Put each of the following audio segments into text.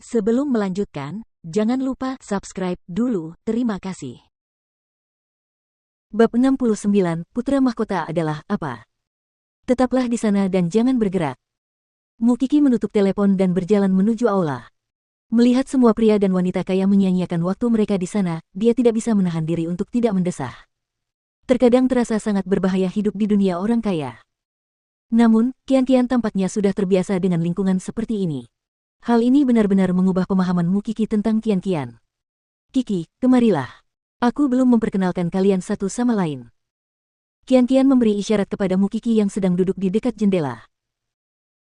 Sebelum melanjutkan, jangan lupa subscribe dulu, terima kasih. Bab 69, Putra Mahkota adalah apa? Tetaplah di sana dan jangan bergerak. Mukiki menutup telepon dan berjalan menuju aula. Melihat semua pria dan wanita kaya menyia-nyiakan waktu mereka di sana, dia tidak bisa menahan diri untuk tidak mendesah. Terkadang terasa sangat berbahaya hidup di dunia orang kaya. Namun, Qian tampaknya sudah terbiasa dengan lingkungan seperti ini. Hal ini benar-benar mengubah pemahaman Mukiki tentang Qian. Kiki, kemarilah. Aku belum memperkenalkan kalian satu sama lain. Qian memberi isyarat kepada Mukiki yang sedang duduk di dekat jendela.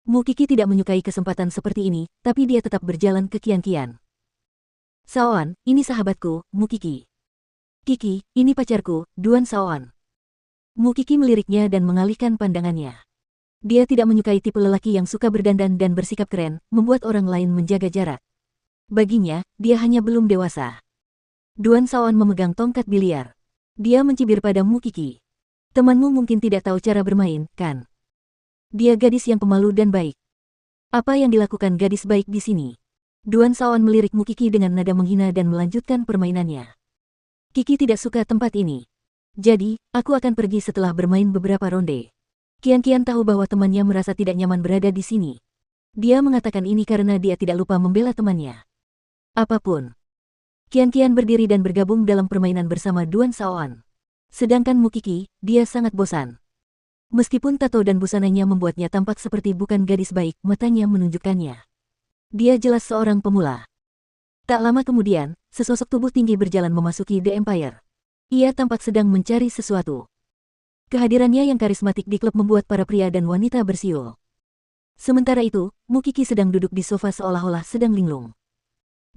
Mukiki tidak menyukai kesempatan seperti ini, tapi dia tetap berjalan ke Qian. Shaoan, ini sahabatku, Mukiki. Kiki, ini pacarku, Duan Shaoan. Mukiki meliriknya dan mengalihkan pandangannya. Dia tidak menyukai tipe lelaki yang suka berdandan dan bersikap keren, membuat orang lain menjaga jarak. Baginya, dia hanya belum dewasa. Duan Shaoan memegang tongkat biliar. Dia mencibir pada Mukiki. Temanmu mungkin tidak tahu cara bermain, kan? Dia gadis yang pemalu dan baik. Apa yang dilakukan gadis baik di sini? Duan Shaoan melirik Mukiki dengan nada menghina dan melanjutkan permainannya. Kiki tidak suka tempat ini. Jadi, aku akan pergi setelah bermain beberapa ronde. Qian tahu bahwa temannya merasa tidak nyaman berada di sini. Dia mengatakan ini karena dia tidak lupa membela temannya. Apapun. Qian berdiri dan bergabung dalam permainan bersama Duan Shaoan. Sedangkan Mukiki, dia sangat bosan. Meskipun tato dan busananya membuatnya tampak seperti bukan gadis baik, matanya menunjukkannya. Dia jelas seorang pemula. Tak lama kemudian, sesosok tubuh tinggi berjalan memasuki The Empire. Ia tampak sedang mencari sesuatu. Kehadirannya yang karismatik di klub membuat para pria dan wanita bersiul. Sementara itu, Mukiki sedang duduk di sofa seolah-olah sedang linglung.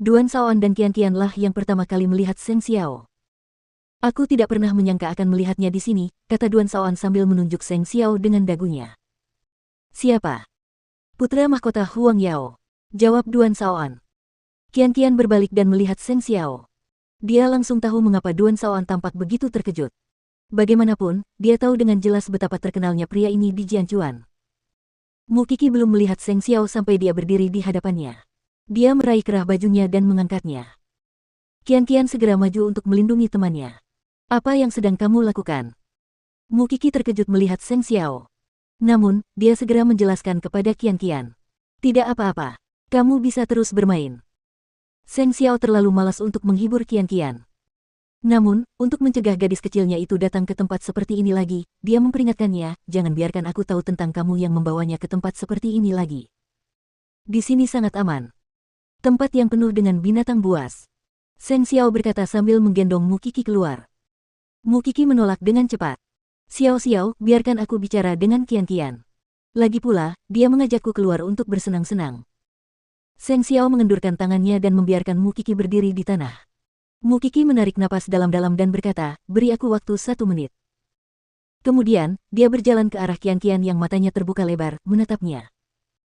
Duan Shaoan dan Qian lah yang pertama kali melihat Seng Xiao. Aku tidak pernah menyangka akan melihatnya di sini, kata Duan Shaoan sambil menunjuk Seng Xiao dengan dagunya. Siapa? Putra mahkota Huang Yao, jawab Duan Shaoan. Qian berbalik dan melihat Seng Xiao. Dia langsung tahu mengapa Duan Shaoan tampak begitu terkejut. Bagaimanapun, dia tahu dengan jelas betapa terkenalnya pria ini di Jianchuan. Mukiki belum melihat Seng Xiao sampai dia berdiri di hadapannya. Dia meraih kerah bajunya dan mengangkatnya. Qian segera maju untuk melindungi temannya. Apa yang sedang kamu lakukan? Mukiki terkejut melihat Seng Xiao. Namun, dia segera menjelaskan kepada Qian. Tidak apa-apa. Kamu bisa terus bermain. Seng Xiao terlalu malas untuk menghibur Qian. Namun, untuk mencegah gadis kecilnya itu datang ke tempat seperti ini lagi, dia memperingatkannya, jangan biarkan aku tahu tentang kamu yang membawanya ke tempat seperti ini lagi. Di sini sangat aman. Tempat yang penuh dengan binatang buas. Seng Xiao berkata sambil menggendong Mukiki keluar. Mukiki menolak dengan cepat. Xiao, biarkan aku bicara dengan Qian. Lagi pula, dia mengajakku keluar untuk bersenang-senang. Seng Xiao mengendurkan tangannya dan membiarkan Mukiki berdiri di tanah. Mukiki menarik napas dalam-dalam dan berkata, beri aku waktu 1 menit. Kemudian, dia berjalan ke arah Qian yang matanya terbuka lebar, menatapnya.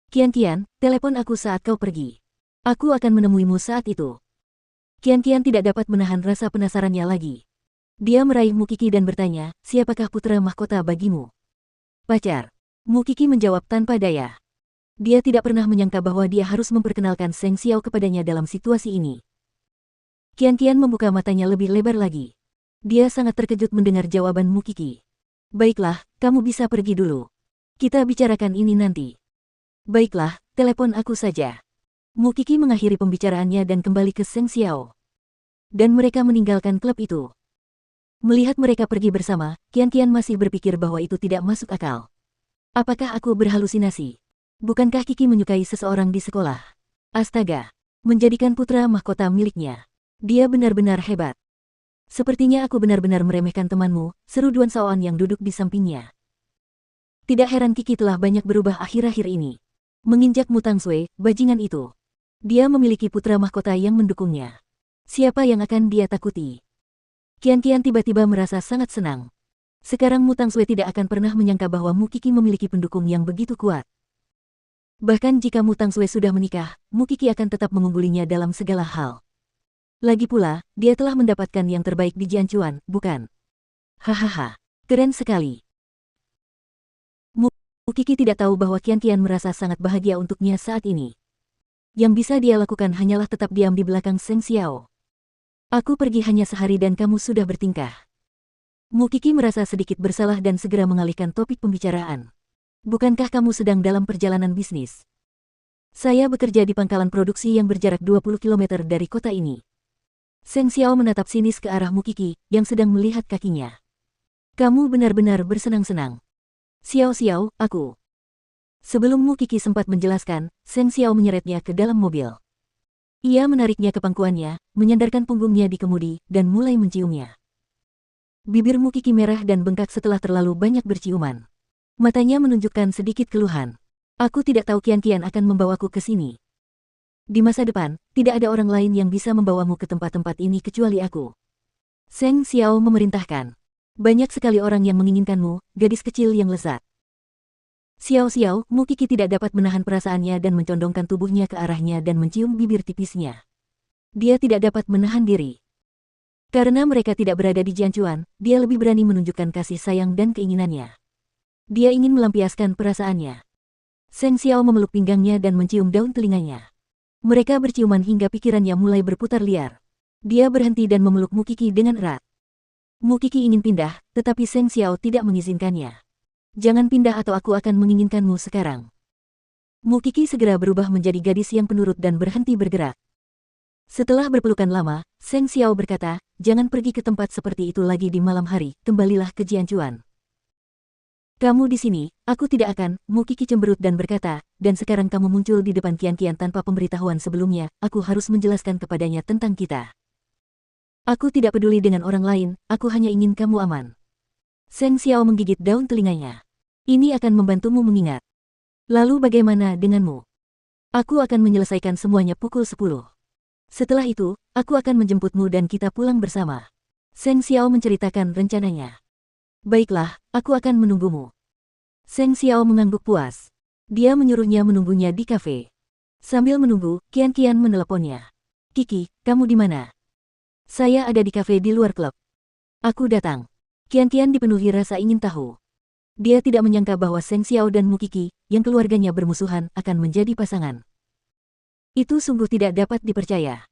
Qian, telepon aku saat kau pergi. Aku akan menemuimu saat itu. Qian tidak dapat menahan rasa penasarannya lagi. Dia meraih Mukiki dan bertanya, siapakah putra mahkota bagimu? Pacar. Mukiki menjawab tanpa daya. Dia tidak pernah menyangka bahwa dia harus memperkenalkan Seng Xiao kepadanya dalam situasi ini. Qian membuka matanya lebih lebar lagi. Dia sangat terkejut mendengar jawaban Mukiki. Baiklah, kamu bisa pergi dulu. Kita bicarakan ini nanti. Baiklah, telepon aku saja. Mukiki mengakhiri pembicaraannya dan kembali ke Seng Xiao. Dan mereka meninggalkan klub itu. Melihat mereka pergi bersama, Qian masih berpikir bahwa itu tidak masuk akal. Apakah aku berhalusinasi? Bukankah Kiki menyukai seseorang di sekolah? Astaga, menjadikan putra mahkota miliknya. Dia benar-benar hebat. Sepertinya aku benar-benar meremehkan temanmu, seru Duan Shaoan yang duduk di sampingnya. Tidak heran Kiki telah banyak berubah akhir-akhir ini. Menginjak Mu Tangshui, bajingan itu. Dia memiliki putra mahkota yang mendukungnya. Siapa yang akan dia takuti? Qian tiba-tiba merasa sangat senang. Sekarang Mu Tangshui tidak akan pernah menyangka bahwa Mukiki memiliki pendukung yang begitu kuat. Bahkan jika Mu Tangshui sudah menikah, Mukiki akan tetap mengunggulinya dalam segala hal. Lagi pula, dia telah mendapatkan yang terbaik di Jianchuan, bukan? Hahaha, keren sekali. Mukiki tidak tahu bahwa Qian merasa sangat bahagia untuknya saat ini. Yang bisa dia lakukan hanyalah tetap diam di belakang Seng Xiao. Aku pergi hanya sehari dan kamu sudah bertingkah. Mu Qi merasa sedikit bersalah dan segera mengalihkan topik pembicaraan. Bukankah kamu sedang dalam perjalanan bisnis? Saya bekerja di pangkalan produksi yang berjarak 20 km dari kota ini. Seng Xiao menatap sinis ke arah Mu Qi yang sedang melihat kakinya. Kamu benar-benar bersenang-senang. Xiao, aku. Sebelum Mu Qi sempat menjelaskan, Seng Xiao menyeretnya ke dalam mobil. Ia menariknya ke pangkuannya, menyandarkan punggungnya di kemudi, dan mulai menciumnya. Bibir Mu Qi merah dan bengkak setelah terlalu banyak berciuman. Matanya menunjukkan sedikit keluhan. Aku tidak tahu Qian akan membawaku ke sini. Di masa depan, tidak ada orang lain yang bisa membawamu ke tempat-tempat ini kecuali aku. Seng Xiao memerintahkan. Banyak sekali orang yang menginginkanmu, gadis kecil yang lezat. Xiao, Mu Qi tidak dapat menahan perasaannya dan mencondongkan tubuhnya ke arahnya dan mencium bibir tipisnya. Dia tidak dapat menahan diri. Karena mereka tidak berada di Jianchuan, dia lebih berani menunjukkan kasih sayang dan keinginannya. Dia ingin melampiaskan perasaannya. Seng Xiao memeluk pinggangnya dan mencium daun telinganya. Mereka berciuman hingga pikirannya mulai berputar liar. Dia berhenti dan memeluk Mu Qi dengan erat. Mu Qi ingin pindah, tetapi Seng Xiao tidak mengizinkannya. Jangan pindah atau aku akan menginginkanmu sekarang. Mu Qi segera berubah menjadi gadis yang penurut dan berhenti bergerak. Setelah berpelukan lama, Seng Xiao berkata, jangan pergi ke tempat seperti itu lagi di malam hari, kembalilah ke Jianchuan. Kamu di sini, aku tidak akan, Mu Qi cemberut dan berkata, dan sekarang kamu muncul di depan Qian tanpa pemberitahuan sebelumnya, aku harus menjelaskan kepadanya tentang kita. Aku tidak peduli dengan orang lain, aku hanya ingin kamu aman. Seng Xiao menggigit daun telinganya. Ini akan membantumu mengingat. Lalu bagaimana denganmu? Aku akan menyelesaikan semuanya pukul 10. Setelah itu, aku akan menjemputmu dan kita pulang bersama. Seng Xiao menceritakan rencananya. Baiklah, aku akan menunggumu. Seng Xiao mengangguk puas. Dia menyuruhnya menunggunya di kafe. Sambil menunggu, Qian meneleponnya. Qi, kamu di mana? Saya ada di kafe di luar klub. Aku datang. Qian dipenuhi rasa ingin tahu. Dia tidak menyangka bahwa Seng Xiao dan Mu Qi, yang keluarganya bermusuhan, akan menjadi pasangan. Itu sungguh tidak dapat dipercaya.